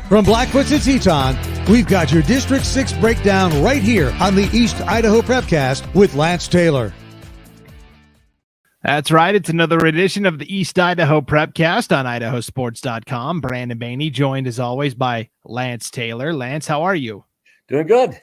From Blackfoot to Teton, we've got your District 6 breakdown right here on the East Idaho Prepcast with Lance Taylor. That's right. It's another edition of the East Idaho Prepcast on IdahoSports.com. Brandon Baney, joined as always by Lance Taylor. Lance, how are you? Doing good.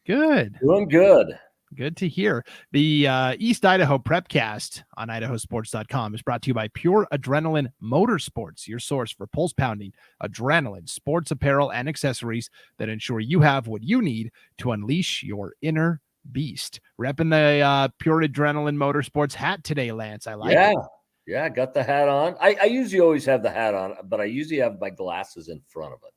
Good. Doing good. Good to hear. The East Idaho Prepcast on IdahoSports.com is brought to you by Pure Adrenaline Motorsports, your source for pulse-pounding adrenaline, sports apparel, and accessories that ensure you have what you need to unleash your inner beast. Repping the Pure Adrenaline Motorsports hat today, Lance. I like it. Yeah, got the hat on. I usually always have the hat on, but I usually have my glasses in front of it,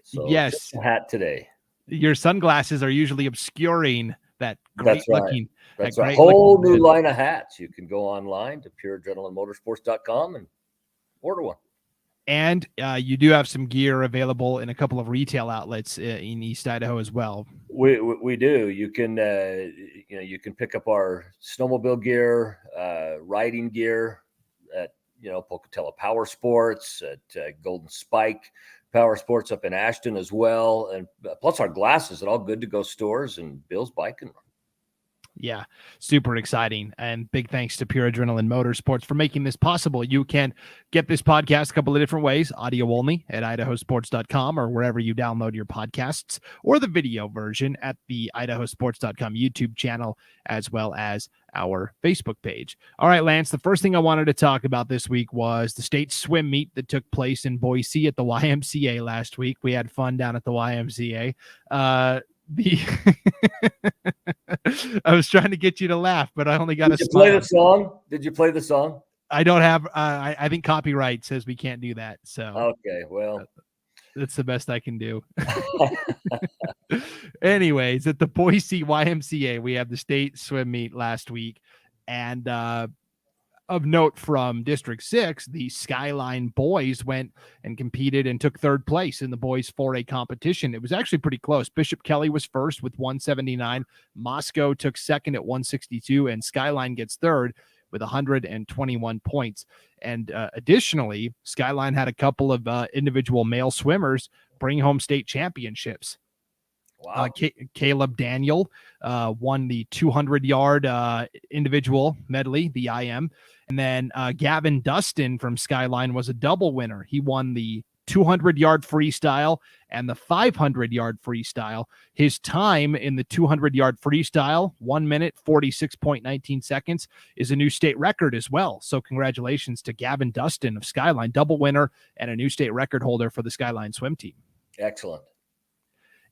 So yes, just the hat today. Your sunglasses are usually obscuring that great looking. That's right. Whole new line of hats. You can go online to pureadrenalinemotorsports.com and order one. And you do have some gear available in a couple of retail outlets in East Idaho as well. We do. You can you can pick up our snowmobile gear, riding gear at Pocatello Power Sports, at Golden Spike Power Sports up in Ashton as well, and plus our glasses at all Good to Go stores and Bill's Bike and Run. Yeah, super exciting. And big thanks to Pure Adrenaline Motorsports for making this possible. You can get this podcast a couple of different ways, audio only at IdahoSports.com or wherever you download your podcasts, or the video version at the IdahoSports.com YouTube channel, as well as our Facebook page. All right, Lance, the first thing I wanted to talk about this week was the state swim meet that took place in Boise at the YMCA last week. We had fun down at the YMCA. I was trying to get you to laugh, but I only got a smile. Play the song? Did you play the song? I don't have. I think copyright says we can't do that. So okay, well, that's the best I can do. Anyways, at the Boise YMCA, we had the state swim meet last week, and of note from District 6, the Skyline boys went and competed and took third place in the boys 4A competition. It was actually pretty close. Bishop Kelly was first with 179. Moscow took second at 162, and Skyline gets third with 121 points. And additionally, Skyline had a couple of individual male swimmers bring home state championships. Wow. Caleb Daniel won the 200-yard individual medley, the IM. And then Gavin Dustin from Skyline was a double winner. He won the 200-yard freestyle and the 500-yard freestyle. His time in the 200-yard freestyle, 1 minute, 46.19 seconds, is a new state record as well. So congratulations to Gavin Dustin of Skyline, double winner and a new state record holder for the Skyline swim team. Excellent.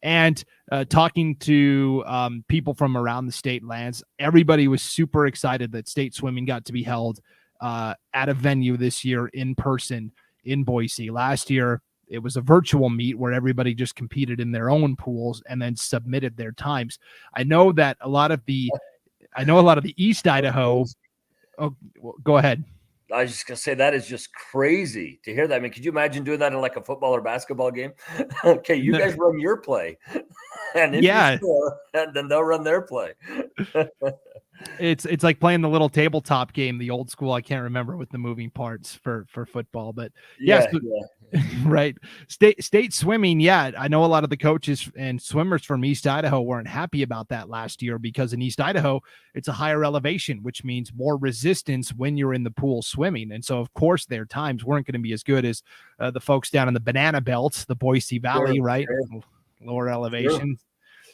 And talking to people from around the state, Lance, everybody was super excited that state swimming got to be held at a venue this year in person in Boise. Last year, it was a virtual meet where everybody just competed in their own pools and then submitted their times. I know a lot of the East Idaho. Oh, go ahead. I was just going to say that is just crazy to hear that. I mean, could you imagine doing that in like a football or basketball game? Okay, you guys run your play. And if you score, and then they'll run their play. It's like playing the little tabletop game, the old school. I can't remember with the moving parts for football, but yes, right. State swimming. Yeah, I know a lot of the coaches and swimmers from East Idaho weren't happy about that last year because in East Idaho, it's a higher elevation, which means more resistance when you're in the pool swimming. And so, of course, their times weren't going to be as good as the folks down in the Banana Belt, the Boise Valley, right? Sure. Lower elevation. Sure.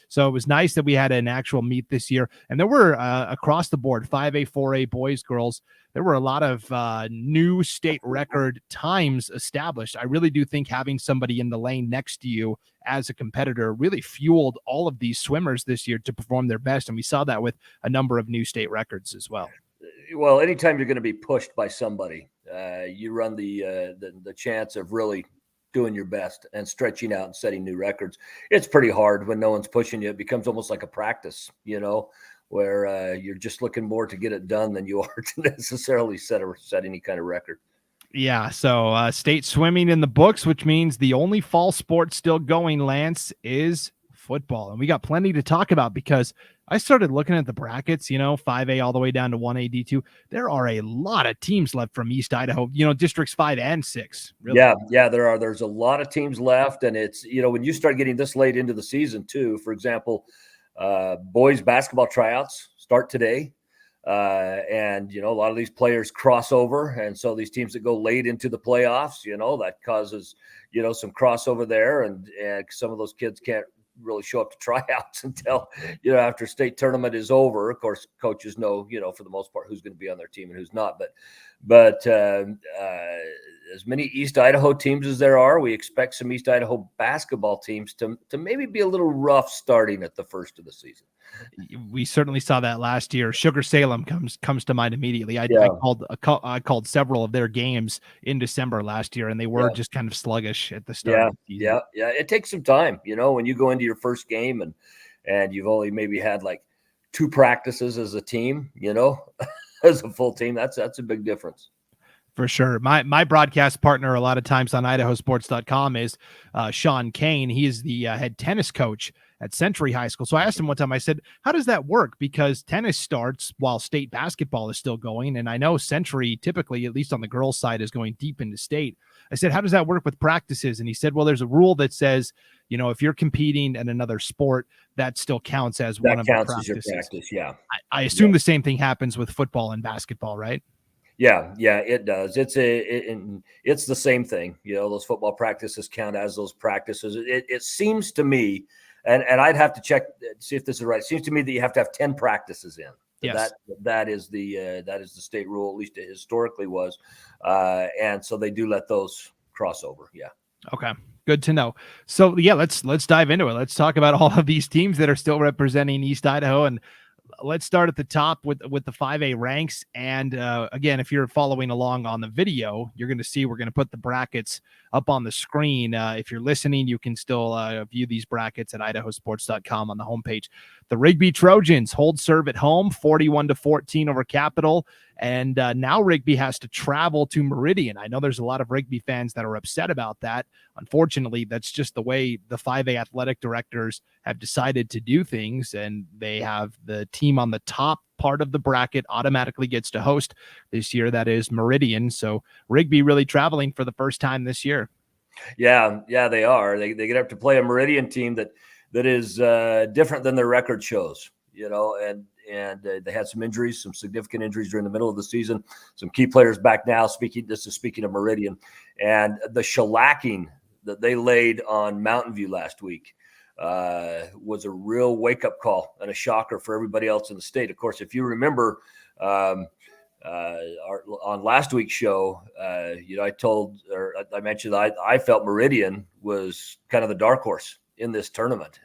So it was nice that we had an actual meet this year. And there were across the board, 5A, 4A, boys, girls, there were a lot of new state record times established. I really do think having somebody in the lane next to you as a competitor really fueled all of these swimmers this year to perform their best. And we saw that with a number of new state records as well. Well, anytime you're going to be pushed by somebody, you run the chance of really doing your best and stretching out and setting new records. It's pretty hard when no one's pushing you. It becomes almost like a practice, where you're just looking more to get it done than you are to necessarily set any kind of record. Yeah. So state swimming in the books, which means the only fall sport still going, Lance, is football, and we got plenty to talk about because I started looking at the brackets, 5A all the way down to 1A D2. There are a lot of teams left from East Idaho, districts 5 and 6. Really. Yeah, there are. There's a lot of teams left, and it's, when you start getting this late into the season too, for example, boys basketball tryouts start today. And, a lot of these players cross over. And so these teams that go late into the playoffs, that causes, some crossover there. And some of those kids can't really show up to tryouts until, after state tournament is over. Of course, coaches know, for the most part, who's going to be on their team and who's not. But as many East Idaho teams as there are, we expect some East Idaho basketball teams to maybe be a little rough starting at the first of the season. We certainly saw that last year. Sugar-Salem comes to mind immediately. I called several of their games in December last year, and they were just kind of sluggish at the start of the season. Yeah. It takes some time, when you go into your first game and you've only maybe had like 2 practices as a team, as a full team. That's a big difference. For sure. My broadcast partner a lot of times on IdahoSports.com is Sean Kane. He is the head tennis coach at Century High School. So I asked him one time, I said, how does that work? Because tennis starts while state basketball is still going. And I know Century typically, at least on the girls' side, is going deep into state. I said, how does that work with practices? And he said, well, there's a rule that says, if you're competing in another sport, that still counts as one of the practices. As your practice, yeah. I assume the same thing happens with football and basketball, right? Yeah, it does. It's the same thing. Those football practices count as those practices. It seems to me, and I'd have to check see if this is right. It seems to me that you have to have 10 practices in. Yes. That is the state rule, at least it historically was, and so they do let those cross over. Yeah. Okay. Good to know. So let's dive into it. Let's talk about all of these teams that are still representing East Idaho, and let's start at the top with the 5A ranks. And again, if you're following along on the video, you're going to see we're going to put the brackets up on the screen. If you're listening, you can still view these brackets at IdahoSports.com on the homepage. The Rigby Trojans hold serve at home, 41-14 over Capital. And now Rigby has to travel to Meridian. I know there's a lot of Rigby fans that are upset about that. Unfortunately, that's just the way the 5A athletic directors have decided to do things, and they have the team on the top part of the bracket automatically gets to host this year. That is Meridian. So Rigby really traveling for the first time this year. Yeah, they are. They get up to play a Meridian team that is different than their record shows, and they had some injuries, some significant injuries during the middle of the season. Some key players back now. Speaking of Meridian, and the shellacking that they laid on Mountain View last week was a real wake-up call and a shocker for everybody else in the state. Of course, if you remember on last week's show, I mentioned I felt Meridian was kind of the dark horse in this tournament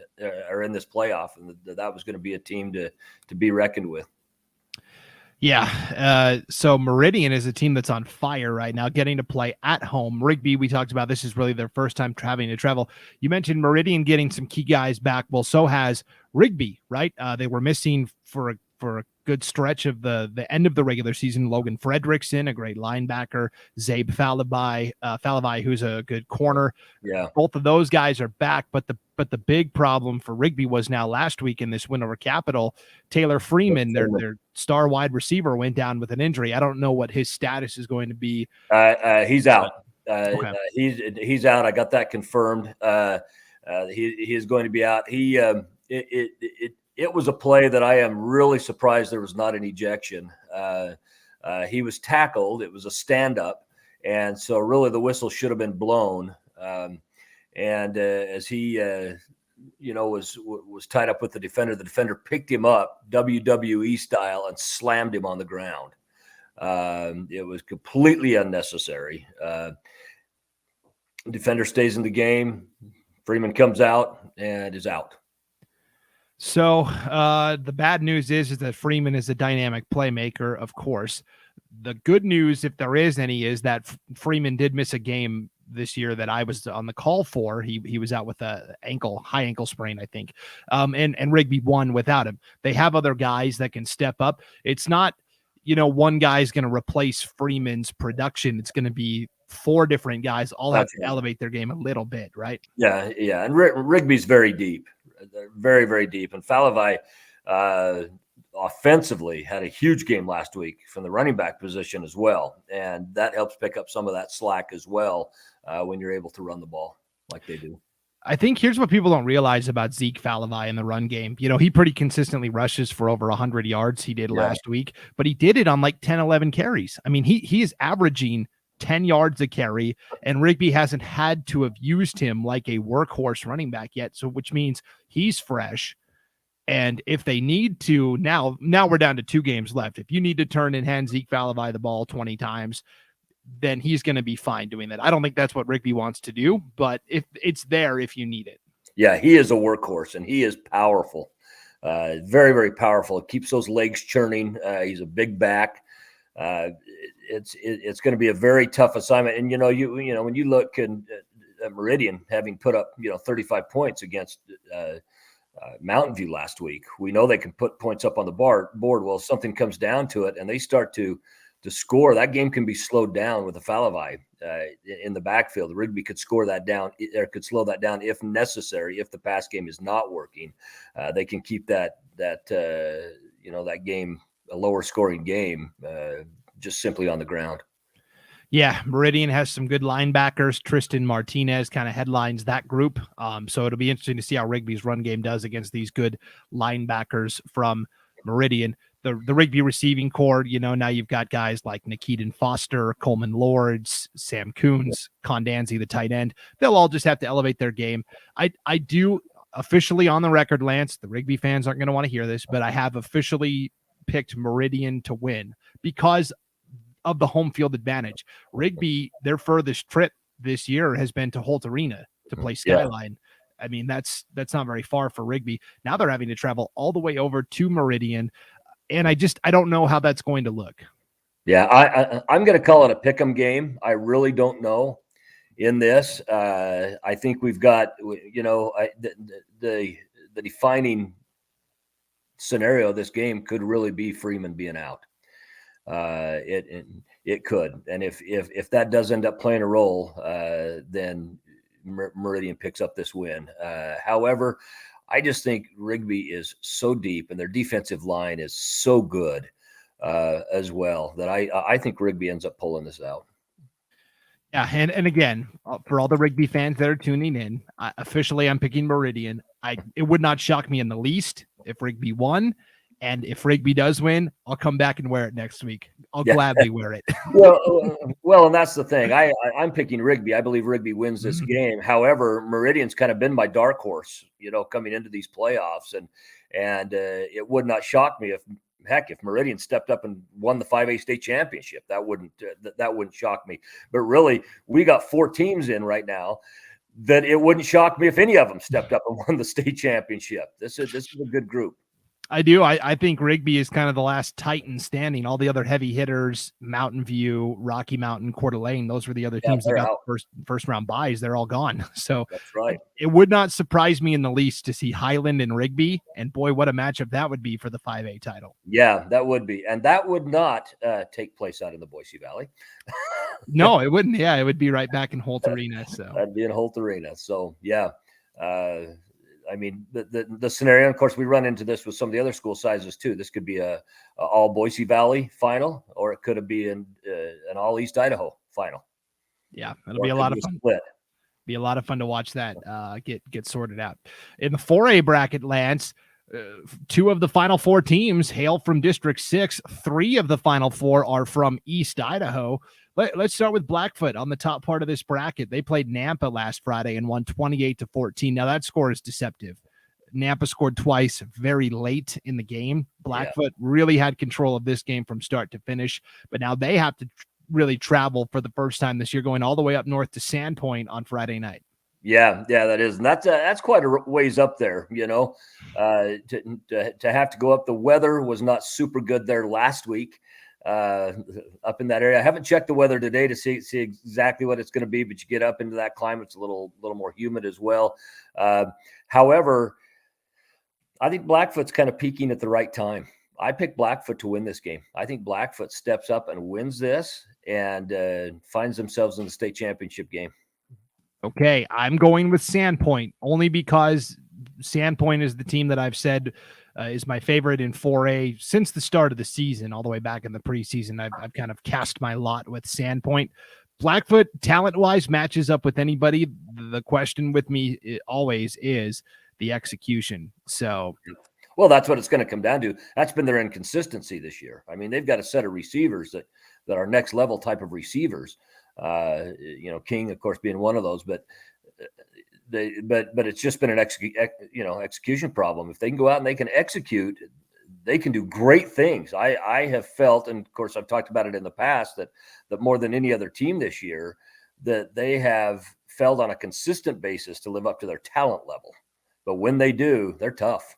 or in this playoff, and that was going to be a team to be reckoned with. Yeah. So Meridian is a team that's on fire right now, getting to play at home. Rigby, we talked about, this is really their first time having to travel. You mentioned Meridian getting some key guys back. Well, so has Rigby, right? They were missing for a good stretch of the end of the regular season. Logan Fredrickson, a great linebacker, Zabe Falavai, who's a good corner. Yeah. Both of those guys are back, but the big problem for Rigby was now last week in this win over Capital, Taylor Freeman, their star wide receiver, went down with an injury. I don't know what his status is going to be. He's out. Okay. He's out. I got that confirmed. He is going to be out. It was a play that I am really surprised there was not an ejection. He was tackled. It was a stand-up, and so really the whistle should have been blown. As he, was tied up with the defender picked him up WWE style and slammed him on the ground. It was completely unnecessary. Defender stays in the game. Freeman comes out and is out. So the bad news is that Freeman is a dynamic playmaker, of course. The good news, if there is any, is that Freeman did miss a game this year that I was on the call for. He was out with a high ankle sprain, I think. And Rigby won without him. They have other guys that can step up. It's not, one guy's going to replace Freeman's production. It's going to be 4 different guys all have to elevate their game a little bit, right? Yeah. And Rigby's very deep. They're very, very deep. And Falavai offensively had a huge game last week from the running back position as well. And that helps pick up some of that slack as well when you're able to run the ball like they do. I think here's what people don't realize about Zeke Falavai in the run game. He pretty consistently rushes for over 100 yards. He did last week, but he did it on like 10, 11 carries. I mean, he is averaging 10 yards a carry, and Rigby hasn't had to have used him like a workhorse running back yet. So, which means he's fresh. And if they need to, now we're down to 2 games left. If you need to turn and hand Zeke Falavai the ball 20 times, then he's going to be fine doing that. I don't think that's what Rigby wants to do, but if it's there, if you need it. Yeah, he is a workhorse, and he is powerful. Very, very powerful. It keeps those legs churning. He's a big back. It's going to be a very tough assignment. And, when you look at Meridian having put up, 35 points against Mountain View last week, we know they can put points up on the board. Well, if something comes down to it and they start to score, that game can be slowed down with a Falavai in the backfield. Rigby could score that down, or could slow that down if necessary. If the pass game is not working, they can keep that game a lower scoring game just simply on the ground. Yeah, Meridian has some good linebackers. Tristan Martinez kind of headlines that group. So it'll be interesting to see how Rigby's run game does against these good linebackers from Meridian. The Rigby receiving core, now you've got guys like Nikitan Foster, Coleman Lords, Sam Coons, Condanzi, the tight end. They'll all just have to elevate their game. I do officially on the record, Lance, the Rigby fans aren't going to want to hear this, but I have officially picked Meridian to win because of the home field advantage. Rigby, their furthest trip this year has been to Holt Arena to play Skyline. Yeah. I mean, that's not very far for Rigby. Now they're having to travel all the way over to Meridian. And I don't know how that's going to look. Yeah, I'm going to call it a pick'em game. I really don't know in this. I think we've got, the defining scenario of this game could really be Freeman being out. It could. And if that does end up playing a role, then Meridian picks up this win. However, I just think Rigby is so deep and their defensive line is so good as well that I think Rigby ends up pulling this out. Yeah, and again, for all the Rigby fans that are tuning in, officially I'm picking Meridian. It would not shock me in the least if Rigby won. And if Rigby does win, I'll come back and wear it next week. I'll gladly wear it. well, and that's the thing. I'm picking Rigby. I believe Rigby wins this game. However, Meridian's kind of been my dark horse, coming into these playoffs, and it would not shock me if Meridian stepped up and won the 5A state championship. That wouldn't shock me. But really, we got 4 teams in right now that it wouldn't shock me if any of them stepped up and won the state championship. This is a good group. I do. I think Rigby is kind of the last titan standing. All the other heavy hitters, Mountain View, Rocky Mountain, Coeur d'Alene, those were the other teams that got first round buys. They're all gone. So that's right. It would not surprise me in the least to see Highland and Rigby. And boy, what a matchup that would be for the 5A title. Yeah, that would be. And that would not take place out in the Boise Valley. No, it wouldn't. Yeah, it would be right back in Holt Arena. So that'd be in Holt Arena. So yeah. I mean, the scenario, of course, we run into this with some of the other school sizes too. This could be a all Boise Valley final, or it could be an all East Idaho final. Yeah, it'll be a lot of fun. Be a lot of fun to watch that get sorted out. In the 4A bracket, Lance, 2 of the final 4 teams hail from District 6. 3 of the final 4 are from East Idaho. Let's start with Blackfoot on the top part of this bracket. They played Nampa last Friday and won 28-14. Now that score is deceptive. Nampa scored twice very late in the game. Blackfoot really had control of this game from start to finish, but now they have to really travel for the first time this year, going all the way up north to Sandpoint on Friday night. Yeah, that is. And that's quite a ways up there, to have to go up. The weather was not super good there last week. Up in that area. I haven't checked the weather today to see exactly what it's going to be, but you get up into that climate, it's a little more humid as well. However, I think Blackfoot's kind of peaking at the right time. I picked Blackfoot to win this game. I think Blackfoot steps up and wins this and finds themselves in the state championship game. Okay, I'm going with Sandpoint only because Sandpoint is the team that I've said is my favorite in 4A since the start of the season, all the way back in the preseason. I've kind of cast my lot with Sandpoint. Blackfoot, talent-wise, matches up with anybody. The question with me always is the execution. So, well, that's what it's going to come down to. That's been their inconsistency this year. I mean, they've got a set of receivers that are next level type of receivers. King, of course, being one of those, but it's just been an execution problem. If they can go out and they can execute, they can do great things. I have felt, and of course I've talked about it in the past, that more than any other team this year, that they have failed on a consistent basis to live up to their talent level. But when they do, they're tough.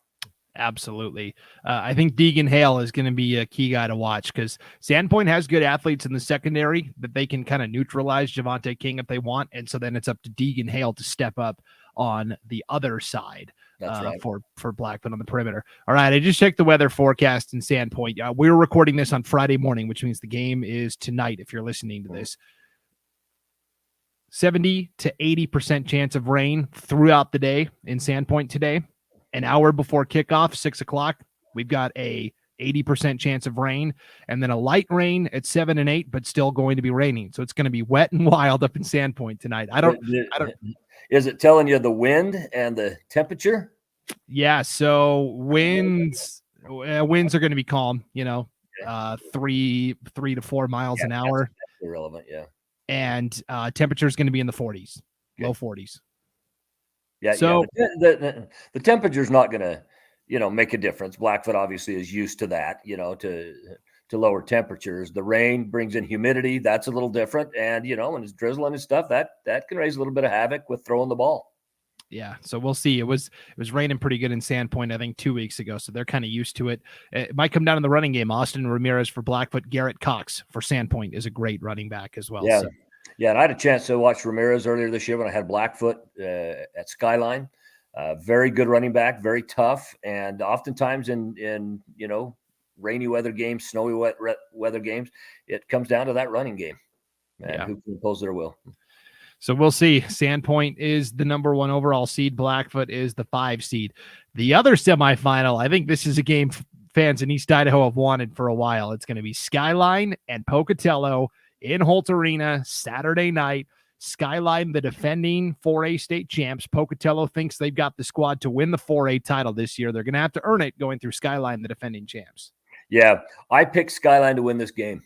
Absolutely. I think Deegan Hale is going to be a key guy to watch because Sandpoint has good athletes in the secondary that they can kind of neutralize Javonte King if they want. And so then it's up to Deegan Hale to step up on the other side. That's right. For Blackfoot on the perimeter. All right. I just checked the weather forecast in Sandpoint. We were recording this on Friday morning, which means the game is tonight if you're listening to this. 70 to 80% chance of rain throughout the day in Sandpoint today. An hour before kickoff, 6 o'clock, we've got a 80% chance of rain, and then a light rain at 7 and 8, but still going to be raining. So it's going to be wet and wild up in Sandpoint tonight. I don't. Is it telling you the wind and the temperature? Yeah. So winds are going to be calm. 3 to 4 miles an hour. That's irrelevant. Yeah. And temperature is going to be in the 40s, low 40s. Yeah, so the temperature is not going to, make a difference. Blackfoot obviously is used to that, to lower temperatures. The rain brings in humidity. That's a little different. And, when it's drizzling and stuff, that can raise a little bit of havoc with throwing the ball. Yeah, so we'll see. It was raining pretty good in Sandpoint, I think, 2 weeks ago, so they're kind of used to it. It might come down in the running game. Austin Ramirez for Blackfoot, Garrett Cox for Sandpoint is a great running back as well. Yeah. So. Yeah, and I had a chance to watch Ramirez earlier this year when I had Blackfoot at Skyline. Very good running back, very tough, and oftentimes in rainy weather games, snowy weather games, it comes down to that running game and who can impose their will. So we'll see. Sandpoint is the number 1 overall seed. Blackfoot is the 5 seed. The other semifinal, I think this is a game fans in East Idaho have wanted for a while. It's going to be Skyline and Pocatello in Holt Arena Saturday night. Skyline, the defending 4A state champs. Pocatello thinks they've got the squad to win the 4A title this year. They're going to have to earn it going through Skyline, the defending champs. Yeah, I picked Skyline to win this game.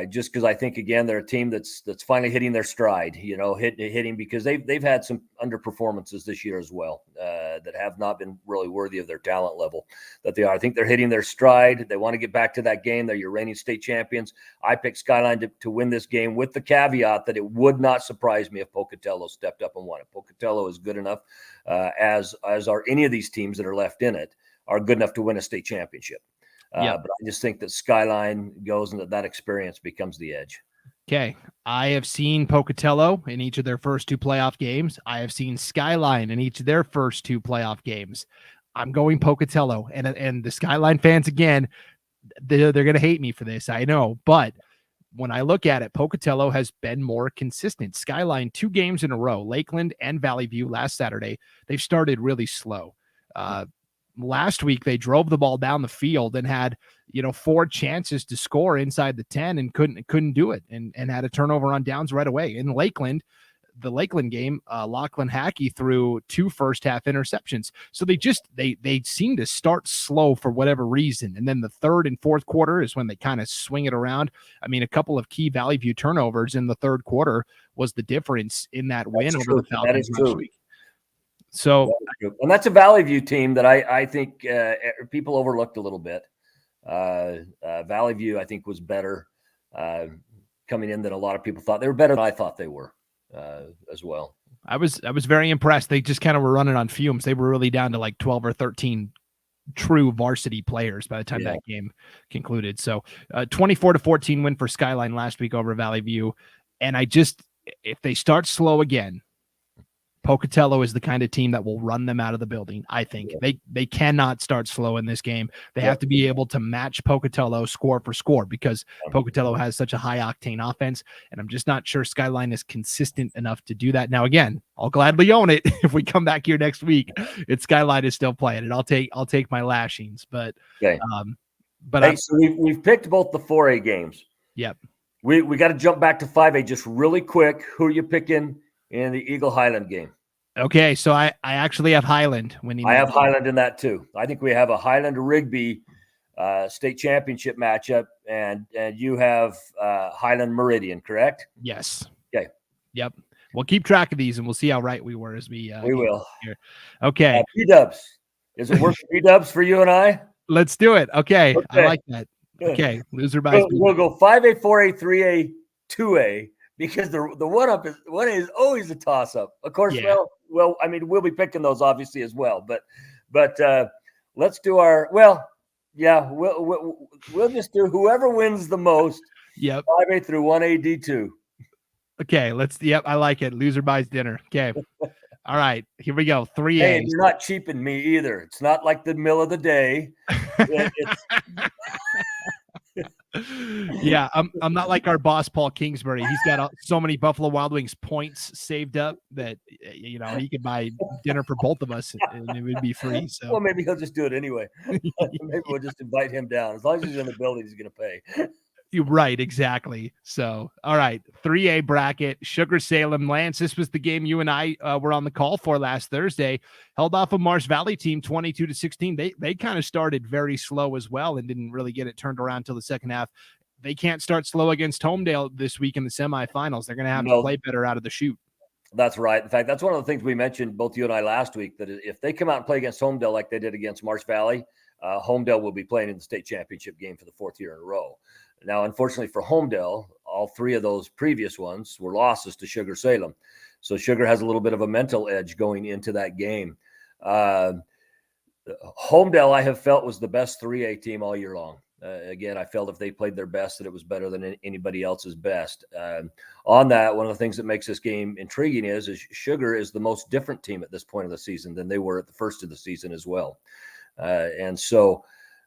Just because I think, again, they're a team that's finally hitting their stride, hitting because they've had some underperformances this year as well that have not been really worthy of their talent level that they are. I think they're hitting their stride. They want to get back to that game. They're your reigning state champions. I picked Skyline to win this game with the caveat that it would not surprise me if Pocatello stepped up and won it. Pocatello is good enough, as are any of these teams that are left in it, are good enough to win a state championship. But I just think that Skyline goes and that experience becomes the edge. Okay. I have seen Pocatello in each of their first 2 playoff games. I have seen Skyline in each of their first 2 playoff games. I'm going Pocatello, and the Skyline fans, again, they're going to hate me for this. I know, but when I look at it, Pocatello has been more consistent. Skyline 2 games in a row, Lakeland and Valley View last Saturday. They've started really slow. Last week, they drove the ball down the field and had, 4 chances to score inside the 10 and couldn't do it and had a turnover on downs right away. In Lakeland, the Lakeland game, Lachlan Hackey threw 2 first-half interceptions. So they seem to start slow for whatever reason. And then the third and fourth quarter is when they kind of swing it around. I mean, a couple of key Valley View turnovers in the third quarter was the difference in that win over the Falcons last week. So, and that's a Valley View team that I think people overlooked a little bit. Valley View, I think, was better coming in than a lot of people thought. They were better than I thought they were as well. I was very impressed. They just kind of were running on fumes. They were really down to like 12 or 13 true varsity players by the time that game concluded. So 24-14 win for Skyline last week over Valley View. And if they start slow again, Pocatello is the kind of team that will run them out of the building. I think they cannot start slow in this game. They have to be able to match Pocatello score for score because Pocatello has such a high octane offense. And I'm just not sure Skyline is consistent enough to do that. Now, again, I'll gladly own it if we come back here next week. It's Skyline is still playing it. I'll take my lashings, but so we've picked both the 4A games. Yep. We got to jump back to 5A just really quick. Who are you picking in the Eagle Highland game? Okay, so I actually have Highland winning. I have Highland in that too. I think we have a Highland Rigby state championship matchup, and you have Highland Meridian, correct? Yes. Okay. Yep. We'll keep track of these, and we'll see how right we were as we will. Here. Okay. P-dubs. Is it worth P-dubs for you and I? Let's do it. Okay. I like that. Okay, loser buys. We'll go 5A, 4A, 3A, 2A because the one is always a toss up. Of course, well, I mean, we'll be picking those obviously as well, but let's do we'll just do whoever wins the most. Yep. 5A through 1A D2. Okay, I like it. Loser buys dinner. Okay. All right, here we go. 3A. Hey, you're not cheaping me either. It's not like the middle of the day. Yeah, I'm not like our boss Paul Kingsbury. He's got so many Buffalo Wild Wings points saved up that he could buy dinner for both of us and it would be free. So well, maybe he'll just do it anyway. Maybe we'll just invite him down. As long as he's in the building, he's going to pay. You're right, exactly. So, all right, 3A bracket, Sugar-Salem. Lance, this was the game you and I were on the call for last Thursday. Held off a Marsh Valley team 22-16. They kind of started very slow as well and didn't really get it turned around till the second half. They can't start slow against Homedale this week in the semifinals. They're going to have to play better out of the chute. That's right. In fact, that's one of the things we mentioned, both you and I, last week, that if they come out and play against Homedale like they did against Marsh Valley, Homedale will be playing in the state championship game for the fourth year in a row. Now, unfortunately for Homedale, all three of those previous ones were losses to Sugar-Salem. So Sugar has a little bit of a mental edge going into that game. Homedale, I have felt, was the best 3A team all year long. Again, I felt if they played their best, that it was better than anybody else's best. On that, one of the things that makes this game intriguing is Sugar is the most different team at this point of the season than they were at the first of the season as well.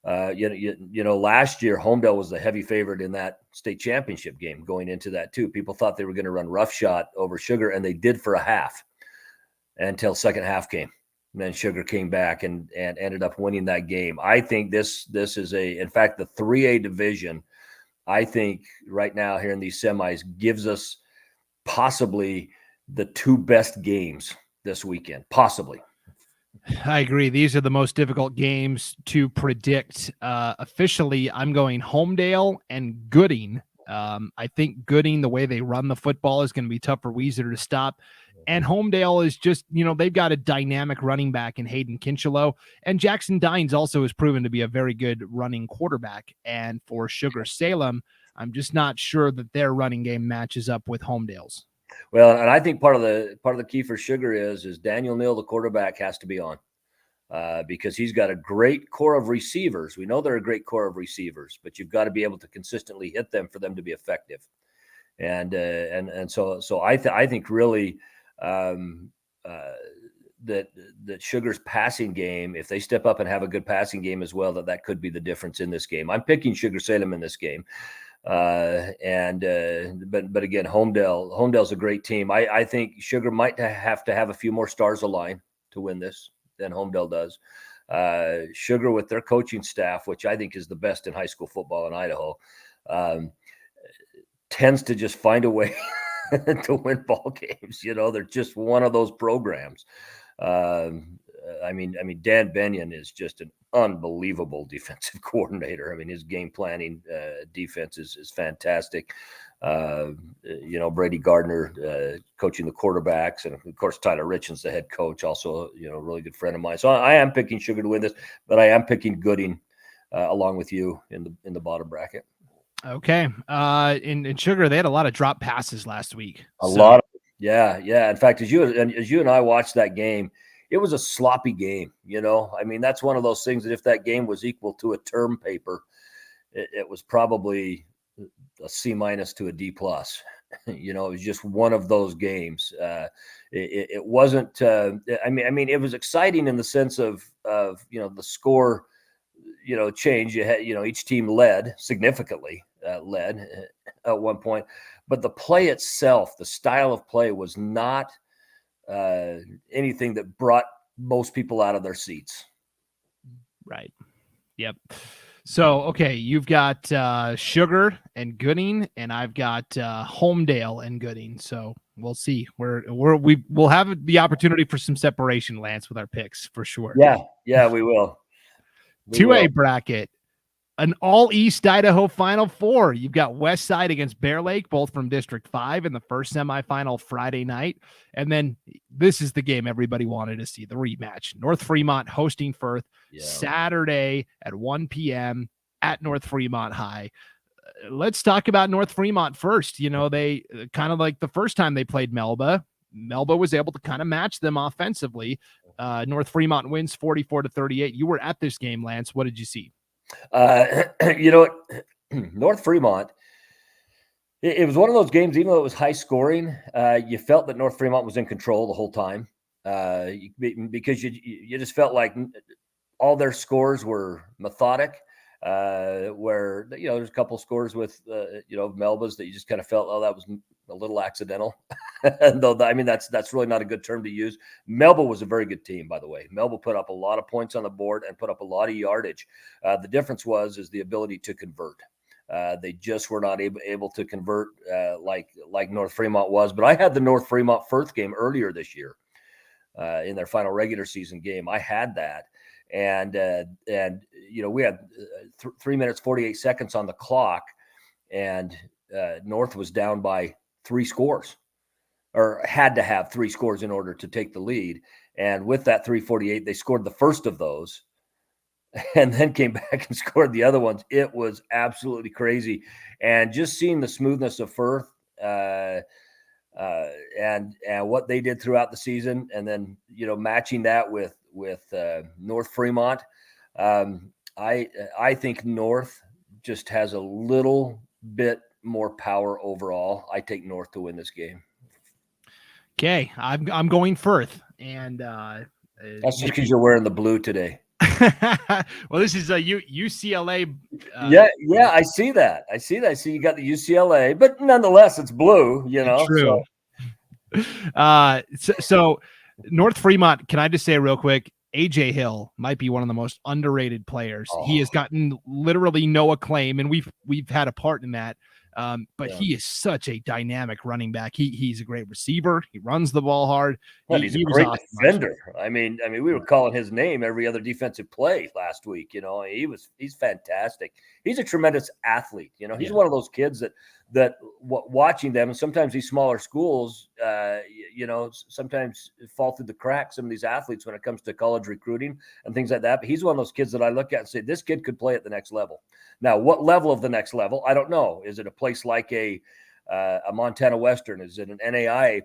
Last year, Homedale was the heavy favorite in that state championship game going into that too. People thought they were going to run roughshod over Sugar, and they did for a half until second half came. And then Sugar came back and ended up winning that game. I think this is in fact, the 3A division, I think right now here in these semis gives us possibly the two best games this weekend, possibly. I agree. These are the most difficult games to predict. Officially, I'm going Homedale and Gooding. I think Gooding, the way they run the football, is going to be tough for Weiser to stop. And Homedale is just, they've got a dynamic running back in Hayden Kinchelow. And Jackson Dines also has proven to be a very good running quarterback. And for Sugar-Salem, I'm just not sure that their running game matches up with Homedale's. Well, and I think part of the key for Sugar is Daniel Neal, the quarterback, has to be on because he's got a great core of receivers. We know they're a great core of receivers, but you've got to be able to consistently hit them for them to be effective. And so I think really that Sugar's passing game, if they step up and have a good passing game as well, that could be the difference in this game. I'm picking Sugar-Salem in this game. But again, Homedale's a great team. I think Sugar might have to have a few more stars align to win this than Homedale does. Sugar, with their coaching staff, which I think is the best in high school football in Idaho, tends to just find a way to win ball games. They're just one of those programs. I mean, Dan Benyon is just an unbelievable defensive coordinator. I mean, his game planning defense is fantastic. Brady Gardner coaching the quarterbacks, and of course Tyler Richens, the head coach, also a really good friend of mine. So I am picking Sugar to win this, but I am picking Gooding along with you in the bottom bracket. Okay. In Sugar, they had a lot of drop passes last week. Yeah. In fact, as you and I watched that game, it was a sloppy game. I mean, that's one of those things that if that game was equal to a term paper, it was probably a C- to a D+. It was just one of those games. It wasn't. I mean, it was exciting in the sense of the score. Change. You had each team led significantly. Led at one point, but the play itself, the style of play, was not anything that brought most people out of their seats. Right. Yep. So, okay, you've got Sugar and Gooding, and I've got Homedale and Gooding. So we'll see. We'll have the opportunity for some separation, Lance, with our picks for sure. Yeah, we will. 2A bracket, an all-East Idaho Final Four. You've got West Side against Bear Lake, both from District 5 in the first semifinal Friday night. And then this is the game everybody wanted to see, the rematch. North Fremont hosting Firth Saturday at 1 p.m. at North Fremont High. Let's talk about North Fremont first. They kind of like the first time they played Melba. Melba was able to kind of match them offensively. North Fremont wins 44-38. You were at this game, Lance. What did you see? North Fremont, it was one of those games, even though it was high scoring, you felt that North Fremont was in control the whole time, because you just felt like all their scores were methodic, where there's a couple scores with Melba's that you just kind of felt, oh, that was a little accidental. Though that's really not a good term to use. Melba was a very good team, by the way. Melba put up a lot of points on the board and put up a lot of yardage. The difference is the ability to convert. They just were not able to convert like North Fremont was. But I had the North Fremont Firth game earlier this year in their final regular season game. I had that. And we had 3 minutes, 48 seconds on the clock, and North was down by 3 scores, or had to have 3 scores in order to take the lead. And with that 3:48, they scored the first of those and then came back and scored the other ones. It was absolutely crazy. And just seeing the smoothness of Firth and what they did throughout the season, and then, matching that with North Fremont. I think North just has a little bit more power overall. I take North to win this game. Okay, I'm going Firth, and that's just because you're wearing the blue today. Well, this is a UCLA. Yeah, I see that. I see you got the UCLA, but nonetheless, it's blue. True. So North Fremont. Can I just say real quick? AJ Hill might be one of the most underrated players. He has gotten literally no acclaim, and we've had a part in that. But he is such a dynamic running back. He's a great receiver. He runs the ball hard. He's a great defender. I mean, we were calling his name every other defensive play last week. He's fantastic. He's a tremendous athlete. He's one of those kids that watching them, and sometimes these smaller schools, sometimes fall through the cracks, some of these athletes, when it comes to college recruiting and things like that. But he's one of those kids that I look at and say, this kid could play at the next level. Now, what level of the next level? I don't know. Is it a place like a Montana Western? Is it an NAIA,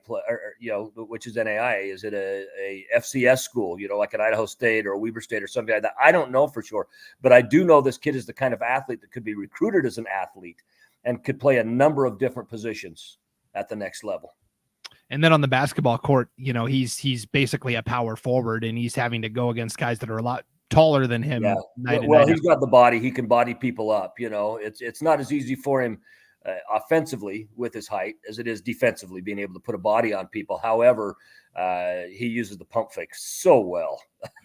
which is NAIA? Is it a FCS school, like an Idaho State or a Weber State or something like that? I don't know for sure. But I do know this kid is the kind of athlete that could be recruited as an athlete and could play a number of different positions at the next level. And then on the basketball court, he's basically a power forward, and he's having to go against guys that are a lot taller than him. Yeah. Well, he's got the body. He can body people up. It's not as easy for him offensively with his height as it is defensively, being able to put a body on people. However, he uses the pump fake so well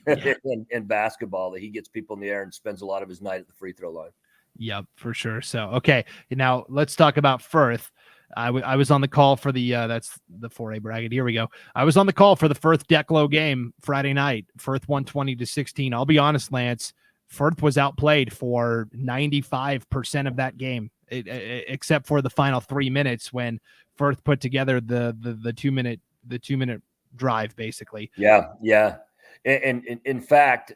in basketball that he gets people in the air and spends a lot of his night at the free throw line. Yep, for sure. So, okay, now let's talk about Firth. I was on the call for the that's the 4A bracket. Here we go. I was on the call for the Firth Declo game Friday night. Firth won 20-16. I'll be honest, Lance, Firth was outplayed for 95% of that game, except for the final 3 minutes when Firth put together the 2 minute drive, basically. Yeah. And in fact,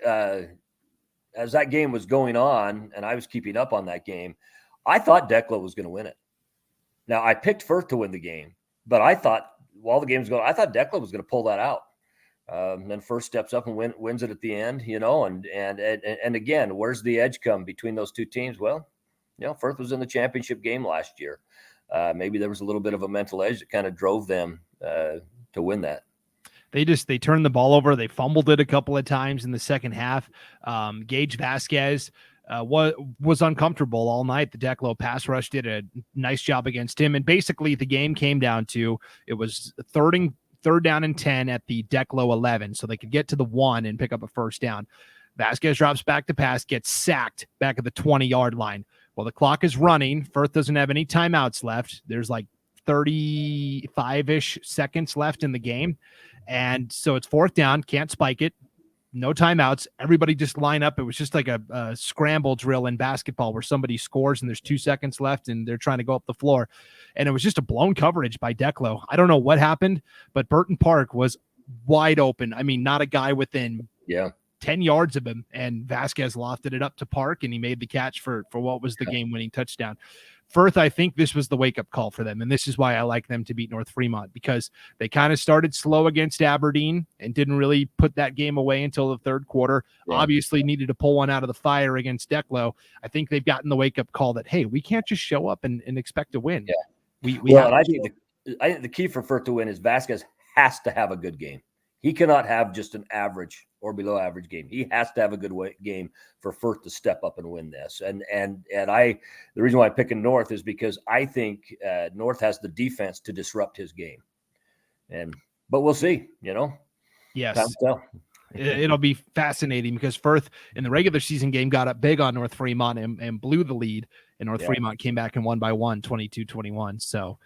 as that game was going on, and I was keeping up on that game, I thought Declo was going to win it. Now, I picked Firth to win the game, but I thought while the game was going, I thought Declo was going to pull that out. Then Firth steps up and wins it at the end, and again, where's the edge come between those two teams? Well, Firth was in the championship game last year. maybe there was a little bit of a mental edge that kind of drove them to win that. They turned the ball over. They fumbled it a couple of times in the second half. Gage Vasquez was uncomfortable all night. The Declo pass rush did a nice job against him. And basically the game came down to, it was third down and 10 at the Declo 11. So they could get to the 1 and pick up a first down. Vasquez drops back to pass, gets sacked back at the 20-yard line. Well, the clock is running. Firth doesn't have any timeouts left. There's like 35-ish seconds left in the game. And so it's fourth down, can't spike it, no timeouts. Everybody just line up. It was just like a scramble drill in basketball where somebody scores and there's 2 seconds left and they're trying to go up the floor. And it was just a blown coverage by Declo. I don't know what happened, but Burton Park was wide open. I mean, not a guy within 10 yards of him, and Vasquez lofted it up to Park and he made the catch for what was the game-winning touchdown. Firth, I think this was the wake-up call for them, and this is why I like them to beat North Fremont, because they kind of started slow against Aberdeen and didn't really put that game away until the third quarter. Obviously needed to pull one out of the fire against Declo. I think they've gotten the wake-up call that, hey, we can't just show up and expect to win. I think the key for Firth to win is Vasquez has to have a good game. He cannot have just an average or below average game. He has to have a good game for Firth to step up and win this. And the reason why I'm picking North is because I think North has the defense to disrupt his game. But we'll see, Yes. Time to tell. It'll be fascinating because Firth in the regular season game got up big on North Fremont and blew the lead, and North Fremont came back and won by 22-21. So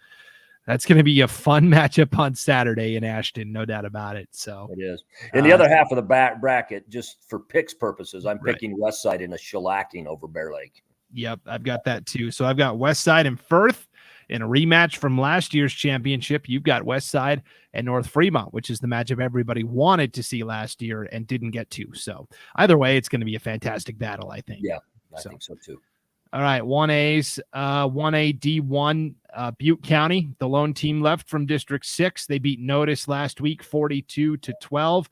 that's going to be a fun matchup on Saturday in Ashton, no doubt about it. So it is. In the other half of the bracket, just for picks purposes, I'm picking Westside in a shellacking over Bear Lake. Yep, I've got that too. So I've got Westside and Firth in a rematch from last year's championship. You've got Westside and North Fremont, which is the matchup everybody wanted to see last year and didn't get to. So either way, it's going to be a fantastic battle, I think. Yeah, I think so too. All right, 1A's, 1A D1, Butte County, the lone team left from District 6. They beat Notice last week, 42-12.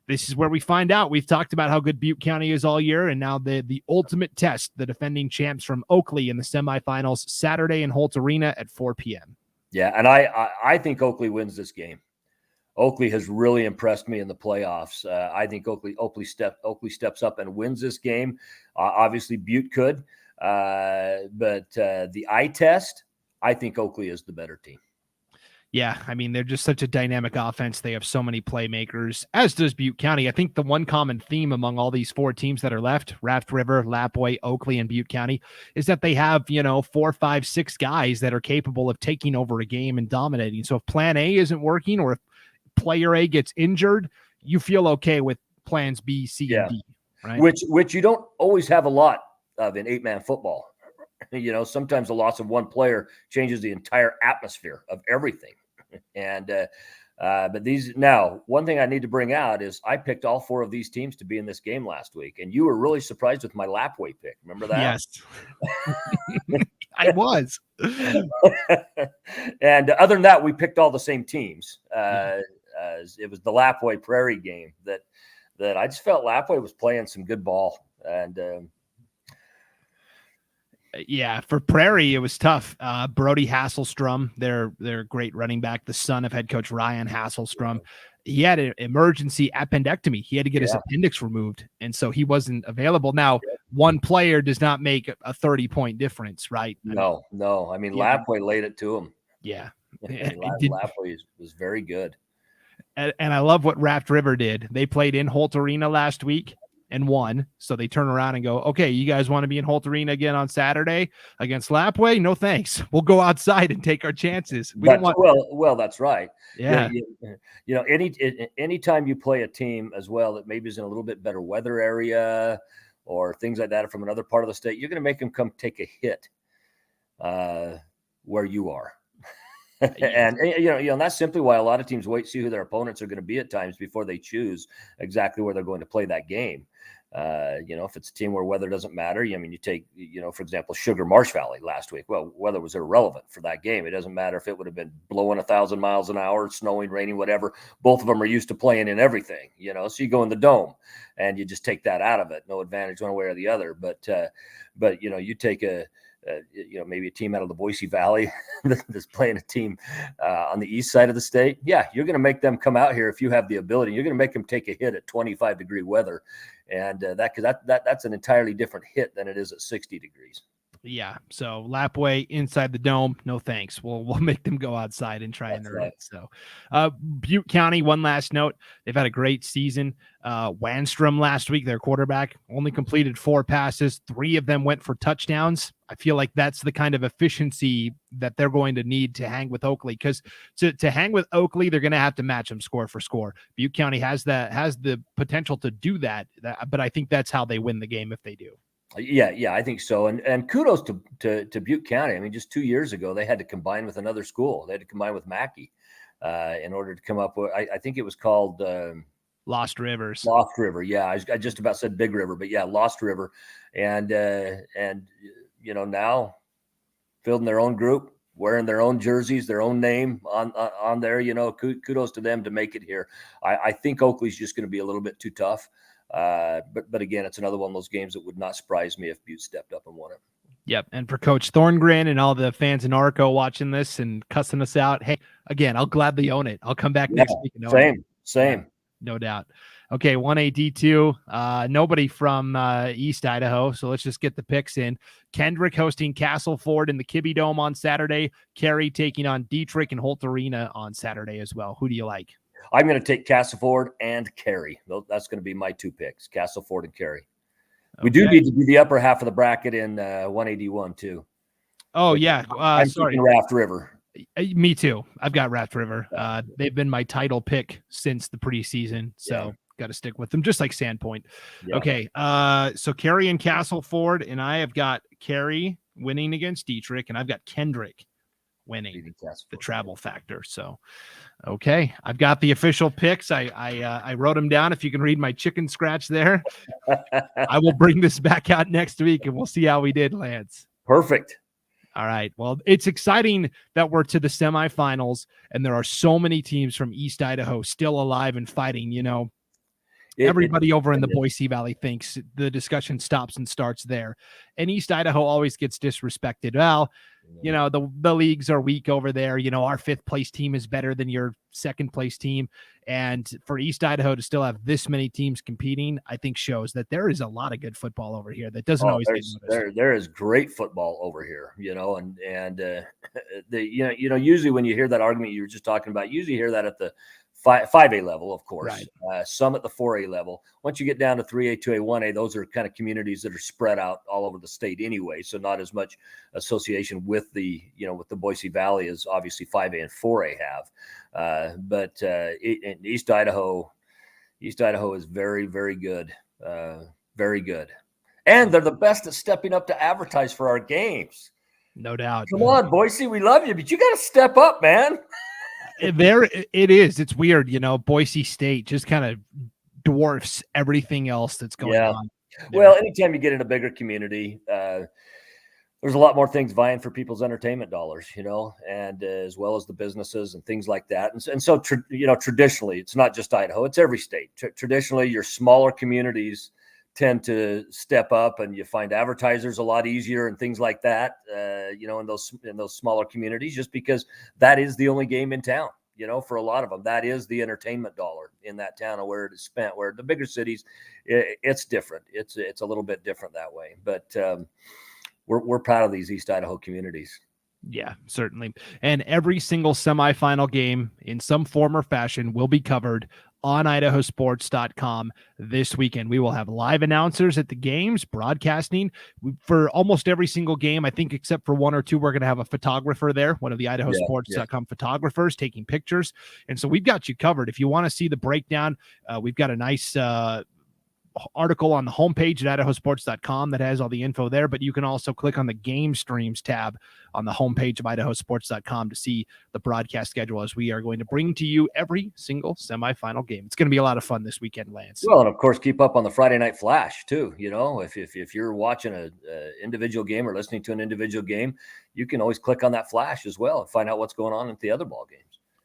This is where we find out. We've talked about how good Butte County is all year, and now the ultimate test, the defending champs from Oakley in the semifinals, Saturday in Holt Arena at 4 p.m. Yeah, and I think Oakley wins this game. Oakley has really impressed me in the playoffs. I think Oakley steps up and wins this game. Obviously, Butte could. But the eye test, I think Oakley is the better team. Yeah, I mean, they're just such a dynamic offense. They have so many playmakers, as does Butte County. I think the one common theme among all these 4 teams that are left, Raft River, Lapwai, Oakley, and Butte County, is that they have, 4, 5, 6 guys that are capable of taking over a game and dominating. So if plan A isn't working or if player A gets injured, you feel okay with plans B, C, and D, right? Which you don't always have a lot of in 8-man football. Sometimes the loss of one player changes the entire atmosphere of everything. And but one thing I need to bring out is I picked all 4 of these teams to be in this game last week, and you were really surprised with my Lapwai pick. Remember that? Yes, I was. And other than that, we picked all the same teams. It was the Lapwai Prairie game that I just felt Lapwai was playing some good ball. And yeah, for Prairie, it was tough. Brody Hasselstrom, their great running back, the son of head coach Ryan Hasselstrom, he had an emergency appendectomy. He had to get his appendix removed, and so he wasn't available. Now, one player does not make a 30-point difference, right? No. I mean, Lapwai laid it to him. Yeah. Lapwai was very good. And I love what Raft River did. They played in Holt Arena last week and won. So they turn around and go, okay, you guys want to be in Holt Arena again on Saturday against Lapwai? No, thanks. We'll go outside and take our chances. Well, that's right. Yeah. Anytime you play a team as well that maybe is in a little bit better weather area or things like that from another part of the state, you're going to make them come take a hit where you are. And that's simply why a lot of teams wait, see who their opponents are going to be at times before they choose exactly where they're going to play that game. If it's a team where weather doesn't matter, you take, for example, Sugar Marsh Valley last week. Well, weather was irrelevant for that game. It doesn't matter if it would have been blowing 1,000 miles an hour, snowing, raining, whatever. Both of them are used to playing in everything, so you go in the dome and you just take that out of it. No advantage one way or the other. But you take maybe a team out of the Boise Valley that's playing a team on the east side of the state. Yeah, you're going to make them come out here if you have the ability. You're going to make them take a hit at 25-degree weather, and that's an entirely different hit than it is at 60 degrees. Yeah. So Lapway inside the dome, no thanks. We'll make them go outside and try and earn it. So Butte County, one last note. They've had a great season. Wanstrom last week, their quarterback, only completed 4 passes. 3 of them went for touchdowns. I feel like that's the kind of efficiency that they're going to need to hang with Oakley, because to hang with Oakley, they're going to have to match them score for score. Butte County has the potential to do that, but I think that's how they win the game if they do. Yeah, I think so. And kudos to Butte County. I mean, just 2 years ago, they had to combine with another school. They had to combine with Mackey in order to come up with, I think it was called Lost Rivers. Lost River. Yeah, I just about said Big River, but yeah, Lost River. And now building their own group, wearing their own jerseys, their own name on there. Kudos to them to make it here. I think Oakley's just going to be a little bit too tough. But again, it's another one of those games that would not surprise me if Butte stepped up and won it. Yep. And for Coach Thorngren and all the fans in Arco watching this and cussing us out, hey, again, I'll gladly own it. I'll come back next week and own it. Same. No doubt. Okay, 1A D2. Nobody from East Idaho, so let's just get the picks in. Kendrick hosting Castleford in the Kibbe Dome on Saturday. Carey taking on Dietrich and Holt Arena on Saturday as well. Who do you like? I'm going to take Castleford and Carey. That's going to be my 2 picks, Castleford and Carey. Okay. We do need to do the upper half of the bracket in 181 too. Oh, yeah. I'm sorry. Raft River. Me too. I've got Raft River. They've been my title pick since the preseason, so got to stick with them, just like Sandpoint. Yeah. Okay, so Carey and Castleford, and I have got Carey winning against Dietrich, and I've got Kendrick winning the travel factor. So, okay, I've got the official picks. I wrote them down. If you can read my chicken scratch there, I will bring this back out next week, and we'll see how we did, Lance. Perfect. All right. Well, it's exciting that we're to the semifinals, and there are so many teams from East Idaho still alive and fighting. Everybody over in the Boise Valley thinks the discussion stops and starts there, and East Idaho always gets disrespected. Well, the leagues are weak over there. Our 5th place team is better than your 2nd place team. And for East Idaho to still have this many teams competing, I think shows that there is a lot of good football over here that doesn't always get noticed. There is great football over here, usually when you hear that argument you were just talking about, you usually hear that at the 5A level, of course, right. Some at the 4A level. Once you get down to 3A, 2A, 1A, those are kind of communities that are spread out all over the state anyway. So not as much association with the Boise Valley as obviously 5A and 4A have. But in East Idaho is very, very good. Very good. And they're the best at stepping up to advertise for our games. No doubt. Come on, Boise, we love you, but you got to step up, man. There it is. It's weird, Boise State just kind of dwarfs everything else that's going on. Well, anytime you get in a bigger community, there's a lot more things vying for people's entertainment dollars, and as well as the businesses and things like that. And so, traditionally, it's not just Idaho; it's every state. Traditionally, your smaller communities tend to step up, and you find advertisers a lot easier and things like that, in those smaller communities, just because that is the only game in town, for a lot of them. That is the entertainment dollar in that town and where it is spent. Where the bigger cities, it's different. It's a little bit different that way. But we're proud of these East Idaho communities. Yeah, certainly. And every single semifinal game in some form or fashion will be covered on IdahoSports.com this weekend. We will have live announcers at the games, broadcasting for almost every single game. I think except for 1 or 2, we're going to have a photographer there, one of the IdahoSports.com photographers taking pictures. And so we've got you covered. If you want to see the breakdown, we've got a nice article on the homepage at IdahoSports.com that has all the info there, but you can also click on the game streams tab on the homepage of IdahoSports.com to see the broadcast schedule, as we are going to bring to you every single semifinal game. It's going to be a lot of fun this weekend, Lance. Well, and of course, keep up on the Friday Night Flash too. If you're watching an individual game or listening to an individual game, you can always click on that flash as well and find out what's going on at the other ball games.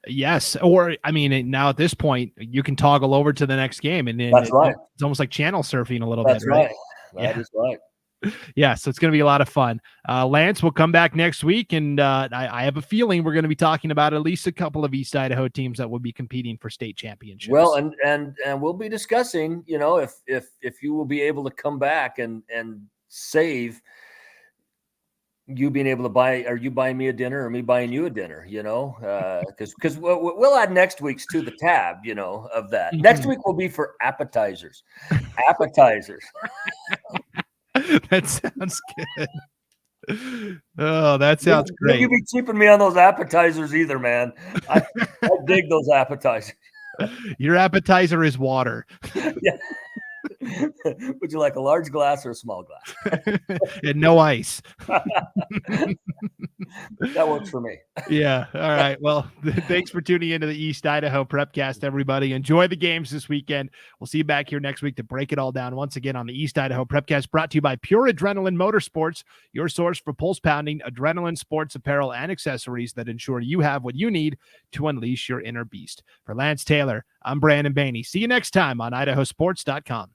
Yes. Or, now at this point, you can toggle over to the next game. And that's right. It's almost like channel surfing a little bit. Right? That is right. Yeah, so it's going to be a lot of fun. Lance will come back next week, and I have a feeling we're going to be talking about at least a couple of East Idaho teams that will be competing for state championships. Well, and we'll be discussing, if you will be able to come back and save you being able to buy, are you buying me a dinner or me buying you a dinner, because we'll add next week's to the tab, of that. Next week will be for appetizers. That sounds good. Oh, that sounds great. You be cheaping me on those appetizers either, man. I dig those appetizers. Your appetizer is water. Yeah. Would you like a large glass or a small glass? And no ice. That works for me. Yeah. All right. Well, thanks for tuning into the East Idaho Prepcast, everybody. Enjoy the games this weekend. We'll see you back here next week to break it all down once again on the East Idaho Prepcast, brought to you by Pure Adrenaline Motorsports, your source for pulse-pounding adrenaline sports apparel and accessories that ensure you have what you need to unleash your inner beast. For Lance Taylor, I'm Brandon Baney. See you next time on IdahoSports.com.